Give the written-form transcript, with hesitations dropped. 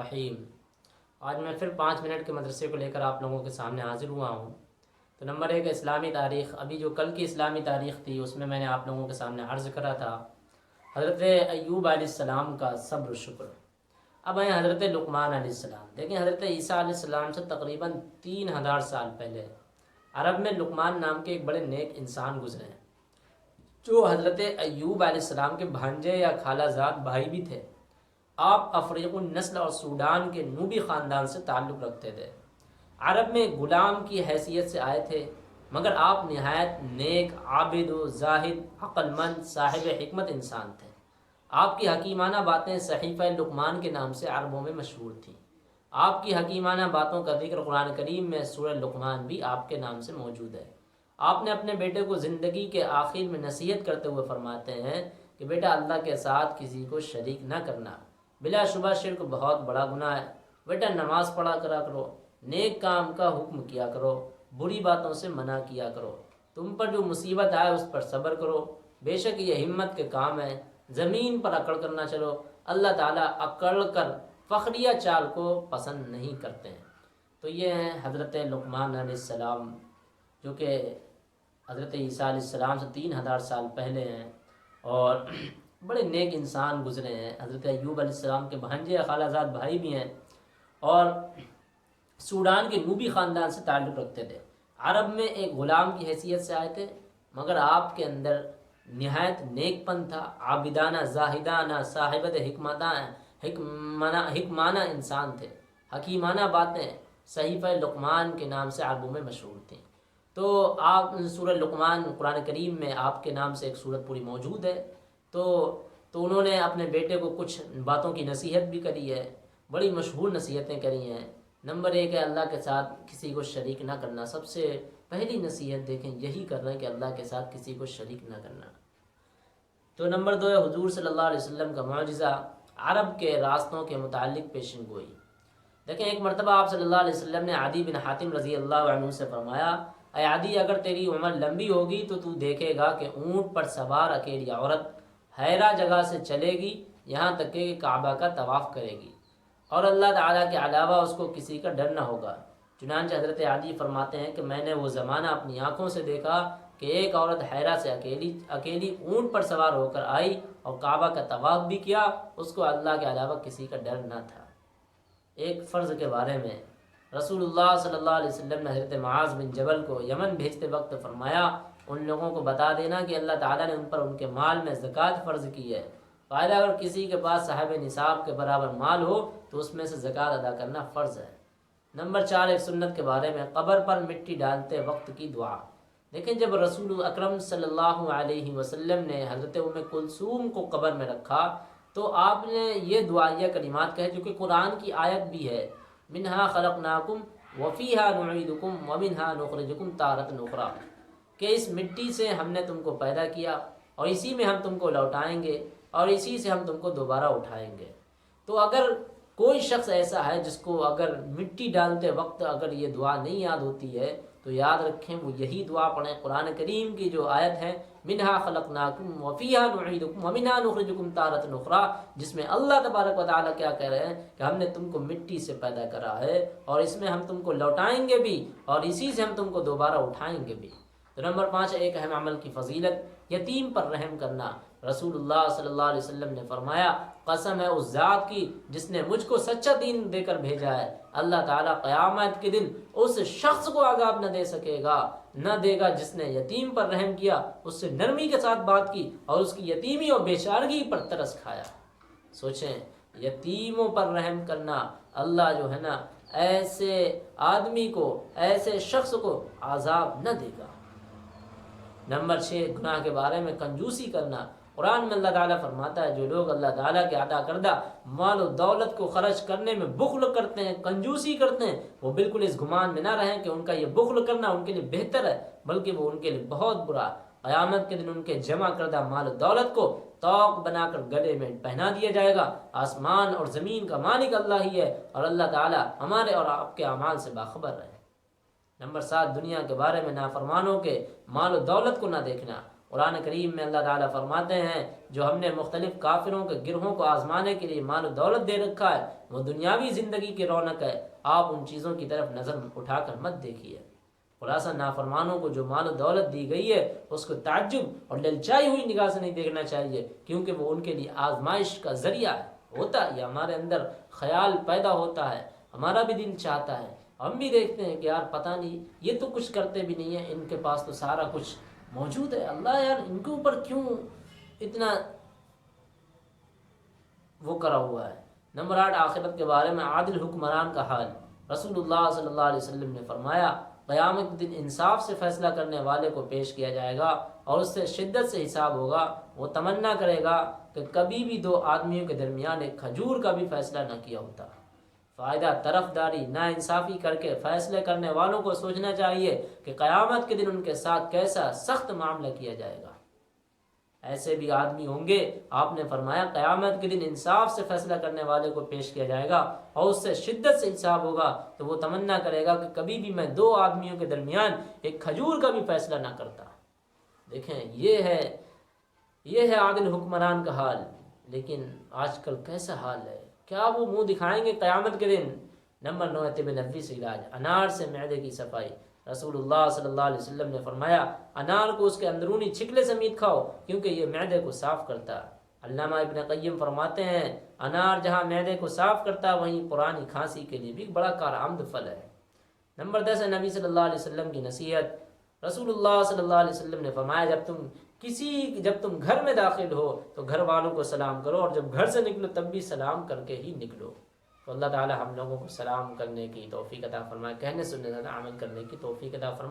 الرحیم۔ آج میں پھر 5 منٹ کے مدرسے کو لے کر آپ لوگوں کے سامنے حاضر ہوا ہوں۔ تو نمبر 1 اسلامی تاریخ، ابھی جو کل کی اسلامی تاریخ تھی اس میں نے آپ لوگوں کے سامنے عرض کرا تھا حضرت ایوب علیہ السلام کا صبر و شکر۔ اب آئیں حضرت لقمان علیہ السلام، دیکھیں حضرت عیسیٰ علیہ السلام سے تقریباً 3000 سال پہلے عرب میں لقمان نام کے ایک بڑے نیک انسان گزرے ہیں، جو حضرت ایوب علیہ السلام کے بھانجے یا خالہ زاد بھائی بھی تھے۔ آپ افریق النسل اور سوڈان کے نوبی خاندان سے تعلق رکھتے تھے۔ عرب میں غلام کی حیثیت سے آئے تھے، مگر آپ نہایت نیک، عابد و زاہد، عقل مند، صاحب حکمت انسان تھے۔ آپ کی حکیمانہ باتیں صحیفہ لقمان کے نام سے عربوں میں مشہور تھیں۔ آپ کی حکیمانہ باتوں کا ذکر قرآن کریم میں سورہ لقمان بھی آپ کے نام سے موجود ہے۔ آپ نے اپنے بیٹے کو زندگی کے آخر میں نصیحت کرتے ہوئے فرماتے ہیں کہ بیٹا اللہ کے ساتھ کسی کو شریک نہ کرنا، بلا شبہ شرک بہت بڑا گناہ ہے۔ بیٹا نماز پڑھا کرا کرو، نیک کام کا حکم کیا کرو، بری باتوں سے منع کیا کرو، تم پر جو مصیبت آئے اس پر صبر کرو، بے شک یہ ہمت کے کام ہے، زمین پر اکڑ کر نہ چلو، اللہ تعالیٰ اکڑ کر فخریہ چال کو پسند نہیں کرتے ہیں۔ تو یہ ہیں حضرت لقمان علیہ السلام، جو کہ حضرت عیسیٰ علیہ السلام سے 3000 سال پہلے ہیں اور بڑے نیک انسان گزرے ہیں۔ حضرت ایوب علیہ السلام کے بھانجے خالہ زاد بھائی بھی ہیں اور سوڈان کے نوبی خاندان سے تعلق رکھتے تھے۔ عرب میں ایک غلام کی حیثیت سے آئے تھے، مگر آپ کے اندر نہایت نیک پن تھا، عابدانہ، زاہدانہ، صاحبت حکمانہ انسان تھے۔ حکیمانہ باتیں صحیفہ لقمان کے نام سے عربوں میں مشہور تھیں۔ تو آپ سورہ لقمان قرآن کریم میں آپ کے نام سے ایک سورت پوری موجود ہے۔ تو انہوں نے اپنے بیٹے کو کچھ باتوں کی نصیحت بھی کری ہے، بڑی مشہور نصیحتیں کری ہیں۔ نمبر 1 ہے اللہ کے ساتھ کسی کو شریک نہ کرنا۔ سب سے پہلی نصیحت دیکھیں یہی کر رہے ہیں کہ اللہ کے ساتھ کسی کو شریک نہ کرنا۔ تو نمبر 2 ہے حضور صلی اللہ علیہ وسلم کا معجزہ، عرب کے راستوں کے متعلق پیشن گوئی۔ دیکھیں ایک مرتبہ آپ صلی اللہ علیہ وسلم نے عدی بن حاتم رضی اللہ عنہ سے فرمایا، اے عدی اگر تیری عمر لمبی ہوگی تو دیکھے گا کہ اونٹ پر سوار اکیلی عورت حیرہ جگہ سے چلے گی یہاں تک کہ کعبہ کا طواف کرے گی، اور اللہ تعالیٰ کے علاوہ اس کو کسی کا ڈر نہ ہوگا۔ چنانچہ حضرت عدی فرماتے ہیں کہ میں نے وہ زمانہ اپنی آنکھوں سے دیکھا کہ ایک عورت حیرہ سے اکیلی اونٹ پر سوار ہو کر آئی اور کعبہ کا طواف بھی کیا، اس کو اللہ کے علاوہ کسی کا ڈر نہ تھا۔ ایک فرض کے بارے میں رسول اللہ صلی اللہ علیہ وسلم نے حضرت معاذ بن جبل کو یمن بھیجتے وقت فرمایا، ان لوگوں کو بتا دینا کہ اللہ تعالیٰ نے ان پر ان کے مال میں زکوٰۃ فرض کی ہے، فائدہ اگر کسی کے پاس صاحب نصاب کے برابر مال ہو تو اس میں سے زکوٰۃ ادا کرنا فرض ہے۔ نمبر 4 ایک سنت کے بارے میں قبر پر مٹی ڈالتے وقت کی دعا۔ لیکن جب رسول اکرم صلی اللہ علیہ وسلم نے حضرت ام کلثوم کو قبر میں رکھا تو آپ نے یہ دعائیہ کلمات کہے جو کہ قرآن کی آیت بھی ہے، منہا خلقناکم وفیہا نعیدکم ومنہا نخرجکم تارۃ اخری، کہ اس مٹی سے ہم نے تم کو پیدا کیا اور اسی میں ہم تم کو لوٹائیں گے اور اسی سے ہم تم کو دوبارہ اٹھائیں گے۔ تو اگر کوئی شخص ایسا ہے جس کو اگر مٹی ڈالتے وقت اگر یہ دعا نہیں یاد ہوتی ہے تو یاد رکھیں وہ یہی دعا پڑھیں، قرآن کریم کی جو آیت ہے منہا خلقناکم وفیہا نعیدکم ومنہا نخرجکم تارۃ اخری، جس میں اللہ تبارک و تعالیٰ کیا کہہ رہے ہیں کہ ہم نے تم کو مٹی سے پیدا کرا ہے اور اس میں ہم تم کو لوٹائیں گے بھی اور اسی سے ہم تم کو دوبارہ اٹھائیں گے بھی۔ تو نمبر 5 ایک اہم عمل کی فضیلت، یتیم پر رحم کرنا۔ رسول اللہ صلی اللہ علیہ وسلم نے فرمایا، قسم ہے اس ذات کی جس نے مجھ کو سچا دین دے کر بھیجا ہے، اللہ تعالیٰ قیامت کے دن اس شخص کو عذاب نہ دے سکے گا، نہ دے گا جس نے یتیم پر رحم کیا، اس سے نرمی کے ساتھ بات کی اور اس کی یتیمی اور بیچارگی پر ترس کھایا۔ سوچیں یتیموں پر رحم کرنا، اللہ جو ہے نا ایسے آدمی کو، ایسے شخص کو عذاب نہ دے گا۔ نمبر 6 گناہ کے بارے میں کنجوسی کرنا۔ قرآن میں اللہ تعالیٰ فرماتا ہے جو لوگ اللہ تعالیٰ کے عطا کردہ مال و دولت کو خرچ کرنے میں بخل کرتے ہیں، کنجوسی کرتے ہیں، وہ بالکل اس گمان میں نہ رہیں کہ ان کا یہ بخل کرنا ان کے لیے بہتر ہے، بلکہ وہ ان کے لیے بہت برا۔ قیامت کے دن ان کے جمع کردہ مال و دولت کو طوق بنا کر گلے میں پہنا دیا جائے گا۔ آسمان اور زمین کا مالک اللہ ہی ہے اور اللہ تعالیٰ ہمارے اور آپ کے اعمال سے باخبر ہے۔ نمبر 7 دنیا کے بارے میں نافرمانوں کے مال و دولت کو نہ دیکھنا۔ قرآن کریم میں اللہ تعالیٰ فرماتے ہیں جو ہم نے مختلف کافروں کے گروہوں کو آزمانے کے لیے مال و دولت دے رکھا ہے وہ دنیاوی زندگی کی رونق ہے، آپ ان چیزوں کی طرف نظر اٹھا کر مت دیکھیے۔ خلاصہ نافرمانوں کو جو مال و دولت دی گئی ہے اس کو تعجب اور للچائی ہوئی نگاہ سے نہیں دیکھنا چاہیے، کیونکہ وہ ان کے لیے آزمائش کا ذریعہ ہوتا ہے۔ یہ ہمارے اندر خیال پیدا ہوتا ہے، ہمارا بھی دل چاہتا ہے، ہم بھی دیکھتے ہیں کہ یار پتہ نہیں یہ تو کچھ کرتے بھی نہیں ہیں، ان کے پاس تو سارا کچھ موجود ہے، اللہ یار ان کے اوپر کیوں اتنا وہ کرا ہوا ہے۔ نمبر 8، آخرت کے بارے میں عادل حکمران کا حال۔ رسول اللہ صلی اللہ علیہ وسلم نے فرمایا قیامت کے دن انصاف سے فیصلہ کرنے والے کو پیش کیا جائے گا اور اس سے شدت سے حساب ہوگا۔ وہ تمنا کرے گا کہ کبھی بھی دو آدمیوں کے درمیان ایک کھجور کا بھی فیصلہ نہ کیا ہوتا۔ فائدہ طرفداری نا انصافی کر کے فیصلے کرنے والوں کو سوچنا چاہیے کہ قیامت کے دن ان کے ساتھ کیسا سخت معاملہ کیا جائے گا۔ ایسے بھی آدمی ہوں گے، آپ نے فرمایا قیامت کے دن انصاف سے فیصلہ کرنے والے کو پیش کیا جائے گا اور اس سے شدت سے حساب ہوگا، تو وہ تمنا کرے گا کہ کبھی بھی میں دو آدمیوں کے درمیان ایک کھجور کا بھی فیصلہ نہ کرتا۔ دیکھیں یہ ہے عادل حکمران کا حال۔ لیکن آج کل کیسا حال ہے؟ کیا وہ منہ دکھائیں گے قیامت کے دن؟ نمبر 9، طب نبوی سے علاج، انار سے معدے کی صفائی۔ رسول اللہ صلی اللہ علیہ وسلم نے فرمایا انار کو اس کے اندرونی چھکلے سمیت کھاؤ کیونکہ یہ معدے کو صاف کرتا ہے۔ علامہ ابن قیم فرماتے ہیں انار جہاں معدے کو صاف کرتا ہے وہیں پرانی کھانسی کے لیے بھی بڑا کارآمد پھل ہے۔ نمبر 10 ہے نبی صلی اللہ علیہ وسلم کی نصیحت۔ رسول اللہ صلی اللہ علیہ وسلم نے فرمایا جب تم گھر میں داخل ہو تو گھر والوں کو سلام کرو اور جب گھر سے نکلو تب بھی سلام کر کے ہی نکلو۔ تو اللہ تعالی ہم لوگوں کو سلام کرنے کی توفیق عطا فرمائے، کہنے سننے زیادہ عمل کرنے کی توفیق عطا فرمائے۔